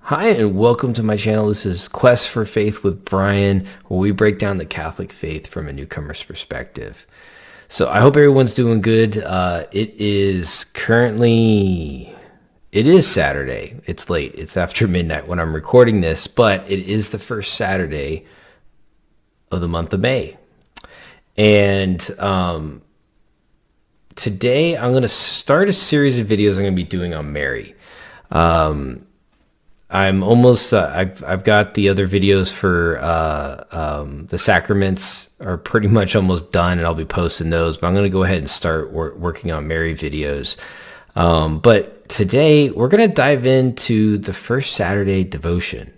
Hi, and welcome to my channel. This is Quest for Faith with Brian, where we break down the Catholic faith from a newcomer's perspective. So I hope everyone's doing good. It is Saturday. It's late. It's after midnight when I'm recording this, but it is the first Saturday of the month of May. And today I'm going to start a series of videos I'm going to be doing on Mary. I'm almost, I've got the other videos for the sacraments are pretty much almost done, and I'll be posting those, but I'm going to go ahead and start working on Mary videos. But today we're going to dive into the first Saturday devotion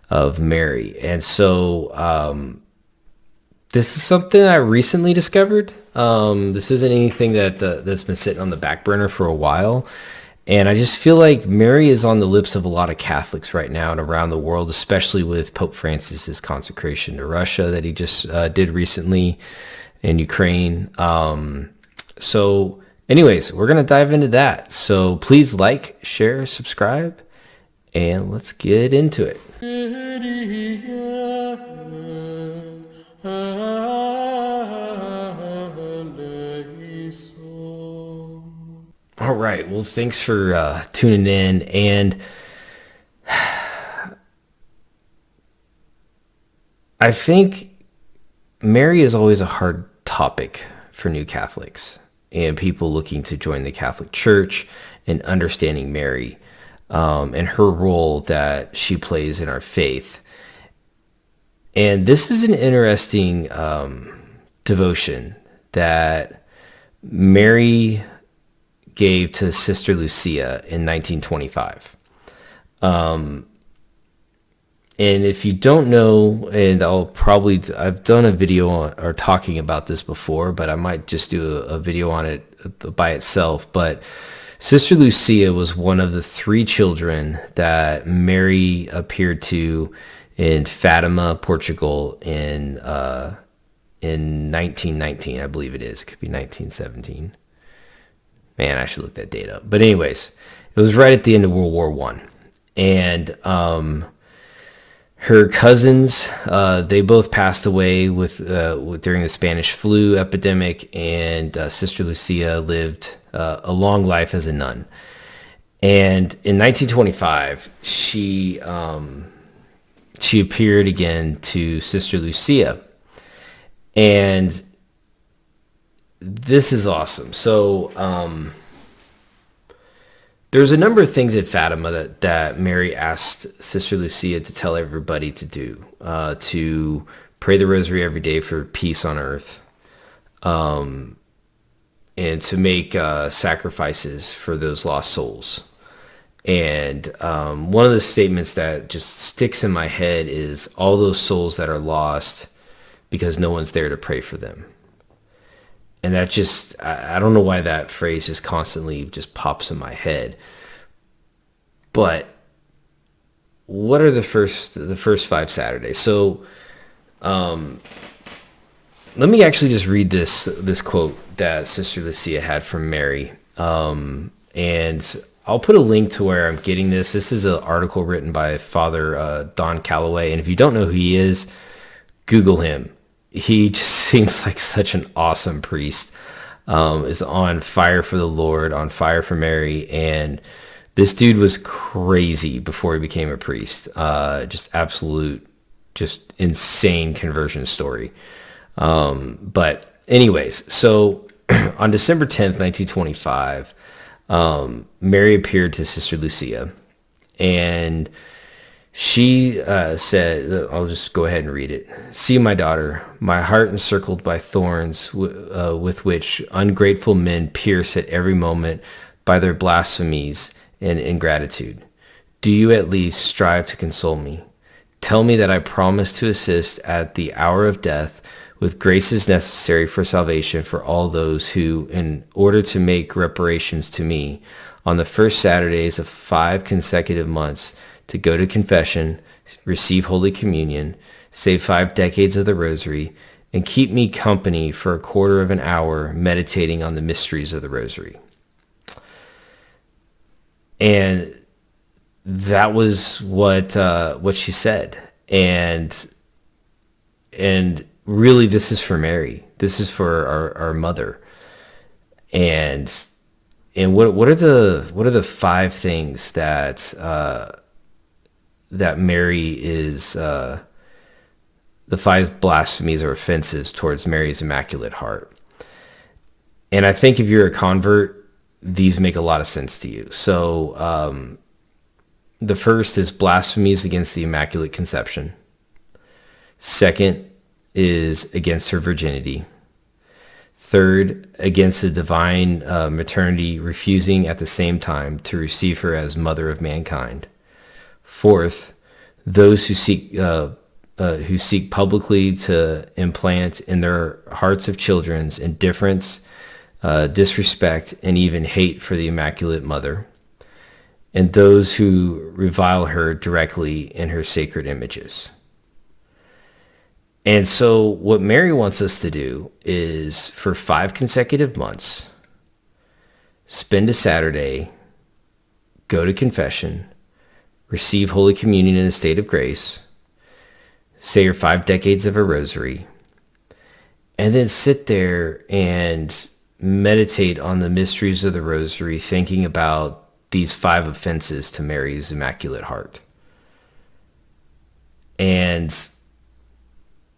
of Mary. And so this is something I recently discovered. This isn't anything that's been sitting on the back burner for a while. And I just feel like Mary is on the lips of a lot of Catholics right now and around the world, especially with Pope Francis's consecration to Russia that he just did recently in Ukraine. So anyways, we're going to dive into that. So please like, share, subscribe, and let's get into it. All right. Well, thanks for tuning in. And I think Mary is always a hard topic for new Catholics and people looking to join the Catholic Church and understanding Mary and her role that she plays in our faith. And this is an interesting devotion that Mary gave to Sister Lucia in 1925. And if you don't know, and I've done a video or talking about this before, but I might just do a video on it by itself. But Sister Lucia was one of the 3 children that Mary appeared to in Fatima, Portugal in 1919, I believe it is. It could be 1917. Man, I should look that date up. But anyways, it was right at the end of World War I. And her cousins, they both passed away during the Spanish flu epidemic, and Sister Lucia lived a long life as a nun. And in 1925, she appeared again to Sister Lucia. And this is awesome. So there's a number of things at Fatima that Mary asked Sister Lucia to tell everybody to do. To pray the rosary every day for peace on earth. And to make sacrifices for those lost souls. And one of the statements that just sticks in my head is all those souls that are lost because no one's there to pray for them. And that just, I don't know why that phrase just constantly just pops in my head. But what are the first 5 Saturdays? So let me actually just read this quote that Sister Lucia had from Mary. And I'll put a link to where I'm getting this. This is an article written by Father Don Calloway. And if you don't know who he is, Google him. He just seems like such an awesome priest, is on fire for the Lord, on fire for Mary. And this dude was crazy before he became a priest. Just insane conversion story. But anyways, so on December 10th, 1925, Mary appeared to Sister Lucia, and she said, I'll just go ahead and read it. "See, my daughter, my heart encircled by thorns with which ungrateful men pierce at every moment by their blasphemies and ingratitude. Do you at least strive to console me? Tell me that I promise to assist at the hour of death with graces necessary for salvation for all those who, in order to make reparations to me, on the first Saturdays of 5 consecutive months, to go to confession, receive Holy Communion, say 5 decades of the Rosary, and keep me company for a quarter of an hour meditating on the mysteries of the Rosary." And that was what she said. And really, this is for Mary. This is for our mother. And what are the five things that that Mary is, the five blasphemies or offenses towards Mary's Immaculate Heart? And I think if you're a convert, these make a lot of sense to you. So the first is blasphemies against the Immaculate Conception. Second is against her virginity. Third, against the divine maternity, refusing at the same time to receive her as mother of mankind. Fourth, those who seek publicly to implant in their hearts of children's indifference, disrespect, and even hate for the Immaculate Mother, and those who revile her directly in her sacred images. And so what Mary wants us to do is, for 5 consecutive months, spend a Saturday, go to confession, receive Holy Communion in a state of grace, say your 5 decades of a rosary, and then sit there and meditate on the mysteries of the rosary, thinking about these 5 offenses to Mary's Immaculate Heart. And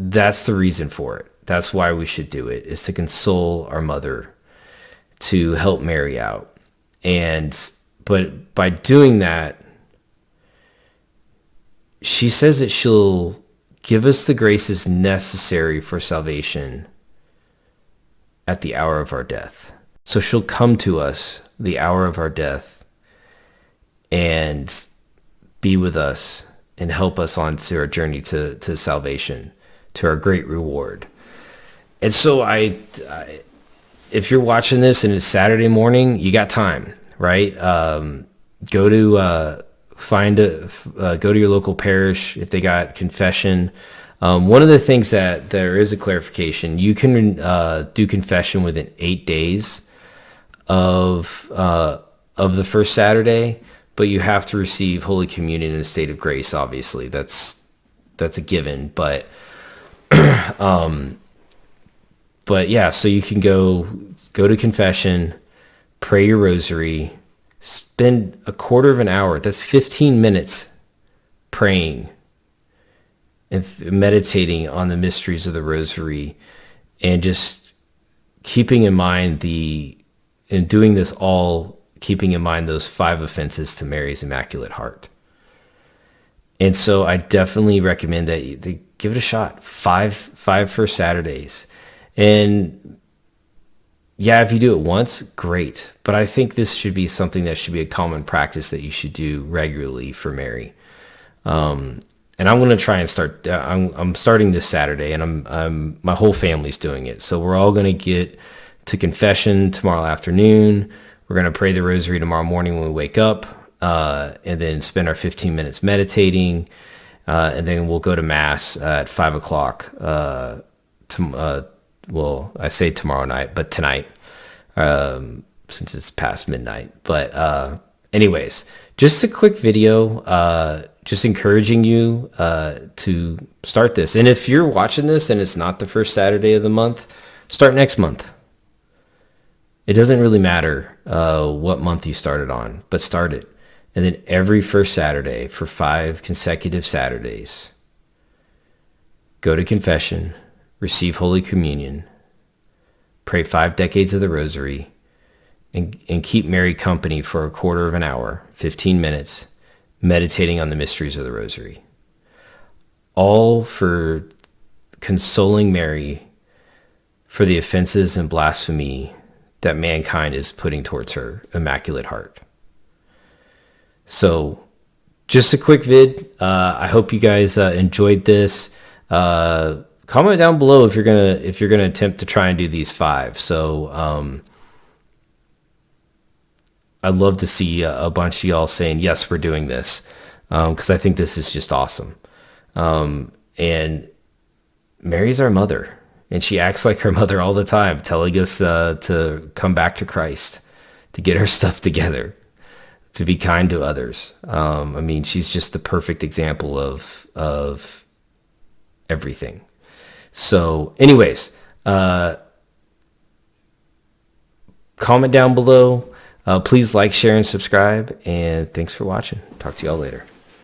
that's the reason for it. That's why we should do it, is to console our mother, to help Mary out. But by doing that, she says that she'll give us the graces necessary for salvation at the hour of our death. So she'll come to us the hour of our death and be with us and help us on to our journey to salvation, to our great reward. And so if you're watching this and it's Saturday morning, you got time, right? Go to your local parish if they got confession. One of the things that there is a clarification, you can do confession within 8 days of the first Saturday, but you have to receive Holy Communion in a state of grace. Obviously, that's a given. But yeah, so you can go to confession, pray your rosary, spend a quarter of an hour. That's 15 minutes praying and meditating on the mysteries of the rosary, and just keeping in mind doing this all, keeping in mind those 5 offenses to Mary's Immaculate Heart. And so I definitely recommend that you give it a shot. 5 first Saturdays. And yeah, if you do it once, great. But I think this should be something that should be a common practice that you should do regularly for Mary. And I'm going to try and start. I'm starting this Saturday, and my whole family's doing it. So we're all going to get to confession tomorrow afternoon. We're going to pray the rosary tomorrow morning when we wake up, and then spend our 15 minutes meditating, and then we'll go to Mass at 5 o'clock. Well, I say tomorrow night, but tonight, since it's past midnight. But anyways, just a quick video, just encouraging you to start this. And if you're watching this and it's not the first Saturday of the month, start next month. It doesn't really matter what month you started on, but start it. And then every first Saturday for 5 consecutive Saturdays, go to confession, receive Holy Communion, pray 5 decades of the rosary, and keep Mary company for a quarter of an hour, 15 minutes, meditating on the mysteries of the rosary. All for consoling Mary for the offenses and blasphemy that mankind is putting towards her Immaculate Heart. So just a quick vid. I hope you guys enjoyed this. Comment down below if you're gonna attempt to try and do these 5. So I'd love to see a bunch of y'all saying, yes, we're doing this, because I think this is just awesome. And Mary's our mother, and she acts like her mother all the time, telling us to come back to Christ, to get our stuff together. to be kind to others. I mean, she's just the perfect example of everything. So anyways, comment down below. Please like, share, and subscribe. And thanks for watching. Talk to y'all later.